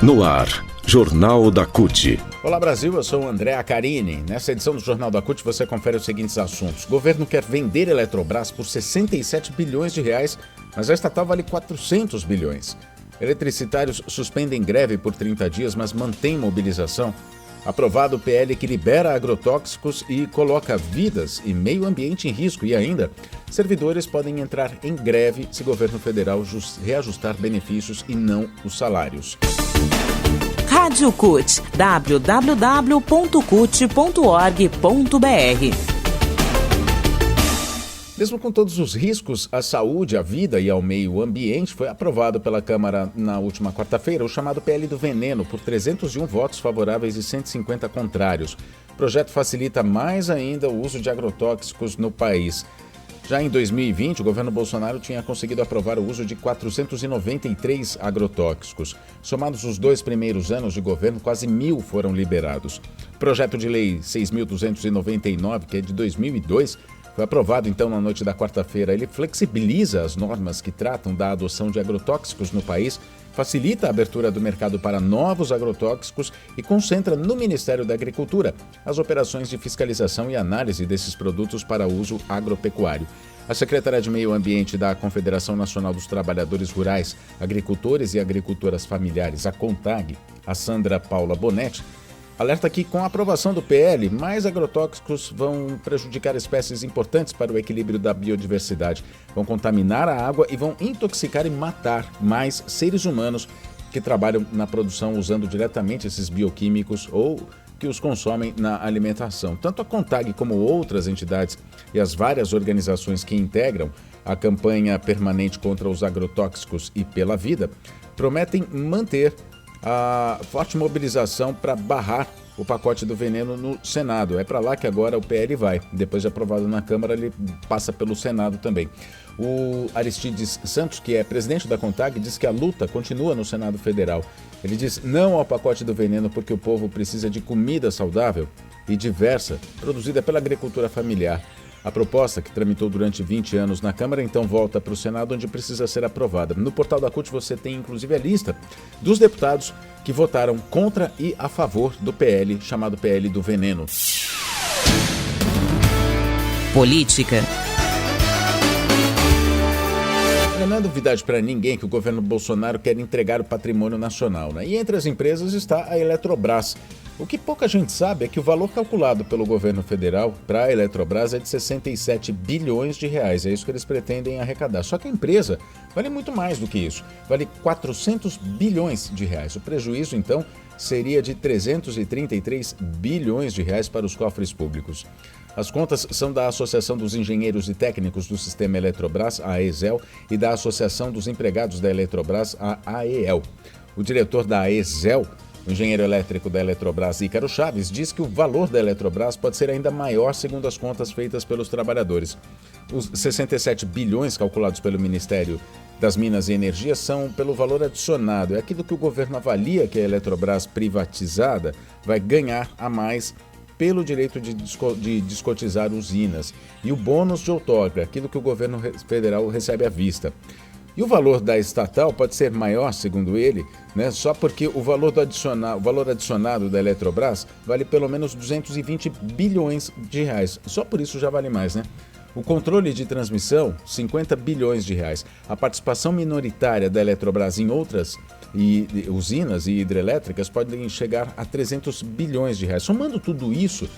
No ar, Jornal da CUT. Olá Brasil, eu sou o André Acarini. Nessa edição do Jornal da CUT você confere os seguintes assuntos. O governo quer vender Eletrobras por 67 bilhões de reais, mas a estatal vale 400 bilhões. Eletricitários suspendem greve por 30 dias, mas mantêm mobilização. Aprovado o PL que libera agrotóxicos e coloca vidas e meio ambiente em risco. E ainda, servidores podem entrar em greve se o governo federal reajustar benefícios e não os salários. Rádio CUT, www.cut.org.br. Mesmo com todos os riscos à saúde, à vida e ao meio ambiente, foi aprovado pela Câmara na última quarta-feira o chamado PL do Veneno, por 301 votos favoráveis e 150 contrários. O projeto facilita mais ainda o uso de agrotóxicos no país. Já em 2020, o governo Bolsonaro tinha conseguido aprovar o uso de 493 agrotóxicos. Somados os 2 primeiros anos de governo, quase 1.000 foram liberados. O projeto de lei 6.299, que é de 2002, foi aprovado então na noite da quarta-feira. Ele flexibiliza as normas que tratam da adoção de agrotóxicos no país, facilita a abertura do mercado para novos agrotóxicos e concentra no Ministério da Agricultura as operações de fiscalização e análise desses produtos para uso agropecuário. A secretária de Meio Ambiente da Confederação Nacional dos Trabalhadores Rurais, Agricultores e Agricultoras Familiares, a CONTAG, a Sandra Paula Bonetti, alerta que, com a aprovação do PL, mais agrotóxicos vão prejudicar espécies importantes para o equilíbrio da biodiversidade, vão contaminar a água e vão intoxicar e matar mais seres humanos que trabalham na produção usando diretamente esses bioquímicos ou que os consomem na alimentação. Tanto a CONTAG como outras entidades e as várias organizações que integram a campanha permanente contra os agrotóxicos e pela vida prometem manter a forte mobilização para barrar o pacote do veneno no Senado. É para lá que agora o PL vai. Depois de aprovado na Câmara, ele passa pelo Senado também. O Aristides Santos, que é presidente da CONTAG, diz que a luta continua no Senado Federal. Ele diz não ao pacote do veneno porque o povo precisa de comida saudável e diversa, produzida pela agricultura familiar. A proposta, que tramitou durante 20 anos na Câmara, então volta para o Senado, onde precisa ser aprovada. No portal da CUT você tem inclusive a lista dos deputados que votaram contra e a favor do PL, chamado PL do Veneno. Política. Não é novidade para ninguém que o governo Bolsonaro quer entregar o patrimônio nacional, né? E entre as empresas está a Eletrobras. O que pouca gente sabe é que o valor calculado pelo governo federal para a Eletrobras é de 67 bilhões de reais. É isso que eles pretendem arrecadar. Só que a empresa vale muito mais do que isso. Vale 400 bilhões de reais. O prejuízo, então, seria de 333 bilhões de reais para os cofres públicos. As contas são da Associação dos Engenheiros e Técnicos do Sistema Eletrobras, a AESEL, e da Associação dos Empregados da Eletrobras, a AEL. O diretor da AESEL, o engenheiro elétrico da Eletrobras, Ícaro Chaves, diz que o valor da Eletrobras pode ser ainda maior segundo as contas feitas pelos trabalhadores. Os 67 bilhões calculados pelo Ministério das Minas e Energia são pelo valor adicionado. É aquilo que o governo avalia que a Eletrobras privatizada vai ganhar a mais pelo direito de descotizar usinas. E o bônus de outorga, aquilo que o governo federal recebe à vista. E o valor da estatal pode ser maior, segundo ele, né, só porque o valor adicionado da Eletrobras vale pelo menos 220 bilhões de reais. Só por isso já vale mais, né? O controle de transmissão, 50 bilhões de reais. A participação minoritária da Eletrobras em outras usinas e hidrelétricas podem chegar a 300 bilhões de reais. Somando tudo isso,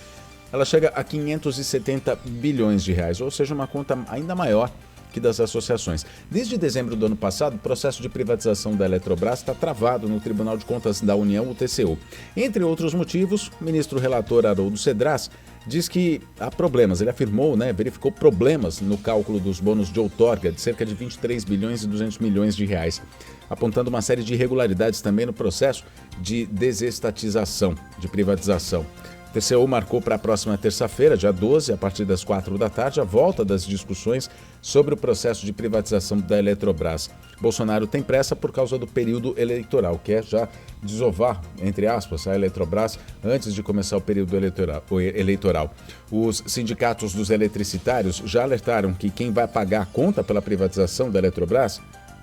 ela chega a 570 bilhões de reais, ou seja, uma conta ainda maior que das associações. Desde dezembro do ano passado, o processo de privatização da Eletrobras está travado no Tribunal de Contas da União, o TCU. Entre outros motivos, o ministro relator Haroldo Cedras diz que há problemas. Ele afirmou, verificou problemas no cálculo dos bônus de outorga de cerca de 23 bilhões e 200 milhões de reais, apontando uma série de irregularidades também no processo de desestatização, de privatização. O TCU marcou para a próxima terça-feira, dia 12, a partir das 4 da tarde, a volta das discussões sobre o processo de privatização da Eletrobras. Bolsonaro tem pressa por causa do período eleitoral, quer já desovar, entre aspas, a Eletrobras antes de começar o período eleitoral. Os sindicatos dos eletricitários já alertaram que quem vai pagar a conta pela privatização da Eletrobras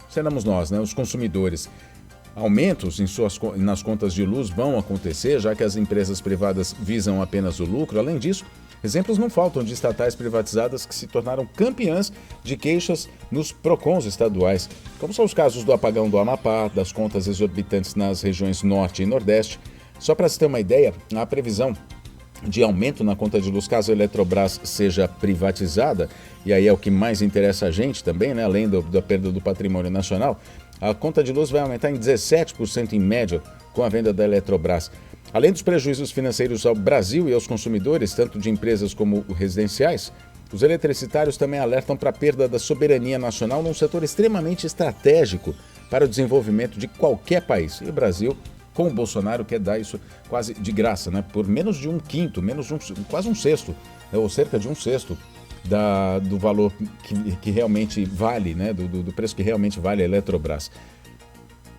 seremos nós, os consumidores. Aumentos nas contas de luz vão acontecer, já que as empresas privadas visam apenas o lucro. Além disso, exemplos não faltam de estatais privatizadas que se tornaram campeãs de queixas nos PROCONs estaduais, como são os casos do apagão do Amapá, das contas exorbitantes nas regiões Norte e Nordeste. Só para se ter uma ideia, a previsão de aumento na conta de luz caso a Eletrobras seja privatizada, e aí é o que mais interessa a gente também, né? Além da perda do patrimônio nacional, a conta de luz vai aumentar em 17% em média com a venda da Eletrobras. Além dos prejuízos financeiros ao Brasil e aos consumidores, tanto de empresas como residenciais, os eletricitários também alertam para a perda da soberania nacional num setor extremamente estratégico para o desenvolvimento de qualquer país. E o Brasil, com o Bolsonaro, quer dar isso quase de graça, né? Por menos de um quinto, quase um sexto, né? Ou cerca de um sexto do valor que realmente vale, né? Do preço que realmente vale a Eletrobras.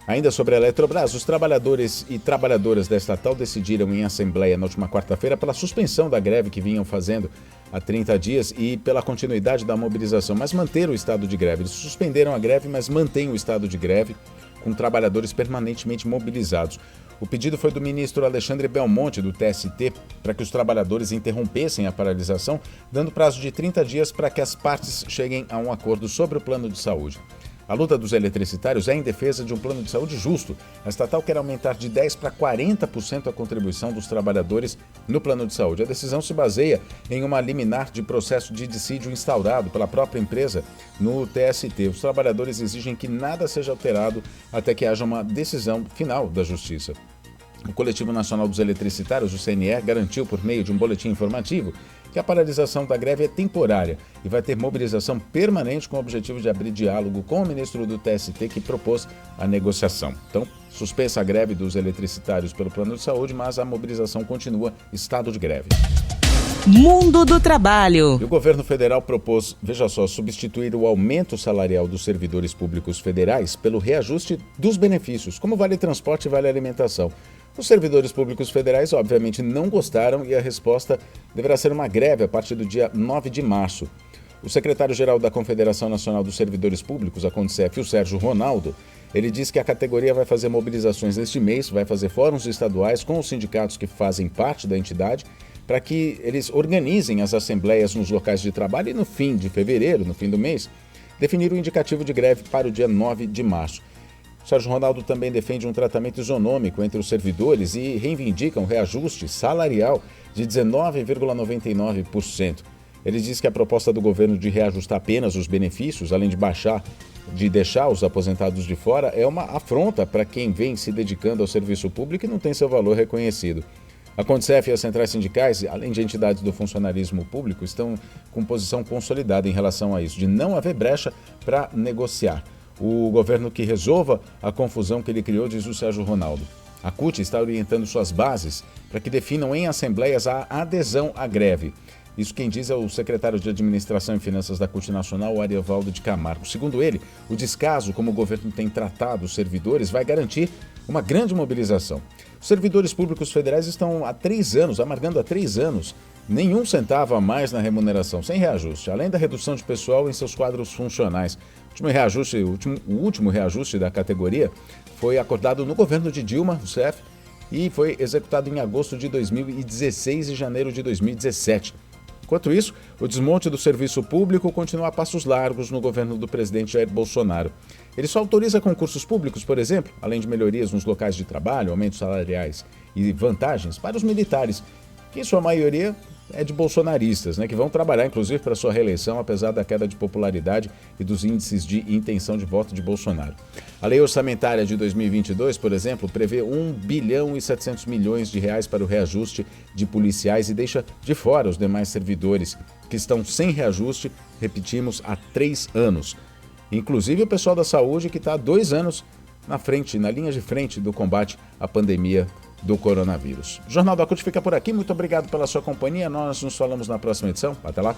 Ainda sobre a Eletrobras, os trabalhadores e trabalhadoras da estatal decidiram em assembleia na última quarta-feira pela suspensão da greve que vinham fazendo há 30 dias e pela continuidade da mobilização, mas manter o estado de greve. Eles suspenderam a greve, mas mantêm o estado de greve, com trabalhadores permanentemente mobilizados. O pedido foi do ministro Alexandre Belmonte, do TST, para que os trabalhadores interrompessem a paralisação, dando prazo de 30 dias para que as partes cheguem a um acordo sobre o plano de saúde. A luta dos eletricitários é em defesa de um plano de saúde justo. A estatal quer aumentar de 10% para 40% a contribuição dos trabalhadores no plano de saúde. A decisão se baseia em uma liminar de processo de dissídio instaurado pela própria empresa no TST. Os trabalhadores exigem que nada seja alterado até que haja uma decisão final da Justiça. O Coletivo Nacional dos Eletricitários, o CNE, garantiu por meio de um boletim informativo que a paralisação da greve é temporária e vai ter mobilização permanente com o objetivo de abrir diálogo com o ministro do TST que propôs a negociação. Então, suspensa a greve dos eletricitários pelo plano de saúde, mas a mobilização continua, estado de greve. Mundo do Trabalho. E o governo federal propôs, veja só, substituir o aumento salarial dos servidores públicos federais pelo reajuste dos benefícios, como vale transporte e vale alimentação. Os servidores públicos federais, obviamente, não gostaram e a resposta deverá ser uma greve a partir do dia 9 de março. O secretário-geral da Confederação Nacional dos Servidores Públicos, a CONSEF, o Sérgio Ronaldo, ele diz que a categoria vai fazer mobilizações neste mês, vai fazer fóruns estaduais com os sindicatos que fazem parte da entidade, para que eles organizem as assembleias nos locais de trabalho e no fim de fevereiro, no fim do mês, definir o indicativo de greve para o dia 9 de março. O Sérgio Ronaldo também defende um tratamento isonômico entre os servidores e reivindica um reajuste salarial de 19,99%. Ele diz que a proposta do governo de reajustar apenas os benefícios, além de deixar os aposentados de fora, é uma afronta para quem vem se dedicando ao serviço público e não tem seu valor reconhecido. A CONSEF e as centrais sindicais, além de entidades do funcionalismo público, estão com posição consolidada em relação a isso, de não haver brecha para negociar. O governo que resolva a confusão que ele criou, diz o Sérgio Ronaldo. A CUT está orientando suas bases para que definam em assembleias a adesão à greve. Isso quem diz é o secretário de Administração e Finanças da CUT Nacional, o Ariovaldo de Camargo. Segundo ele, o descaso como o governo tem tratado os servidores vai garantir uma grande mobilização. Os servidores públicos federais estão há 3 anos, amargando há 3 anos, nenhum centavo a mais na remuneração, sem reajuste, além da redução de pessoal em seus quadros funcionais. O último reajuste da categoria foi acordado no governo de Dilma Rousseff e foi executado em agosto de 2016 e janeiro de 2017. Enquanto isso, o desmonte do serviço público continua a passos largos no governo do presidente Jair Bolsonaro. Ele só autoriza concursos públicos, por exemplo, além de melhorias nos locais de trabalho, aumentos salariais e vantagens para os militares, que em sua maioria é de bolsonaristas, que vão trabalhar inclusive para sua reeleição, apesar da queda de popularidade e dos índices de intenção de voto de Bolsonaro. A lei orçamentária de 2022, por exemplo, prevê 1 bilhão e 700 milhões de reais para o reajuste de policiais e deixa de fora os demais servidores que estão sem reajuste, repetimos, há 3 anos. Inclusive o pessoal da saúde que está há 2 anos na linha de frente do combate à pandemia do coronavírus. O Jornal da CUT fica por aqui. Muito obrigado pela sua companhia. Nós nos falamos na próxima edição. Até lá.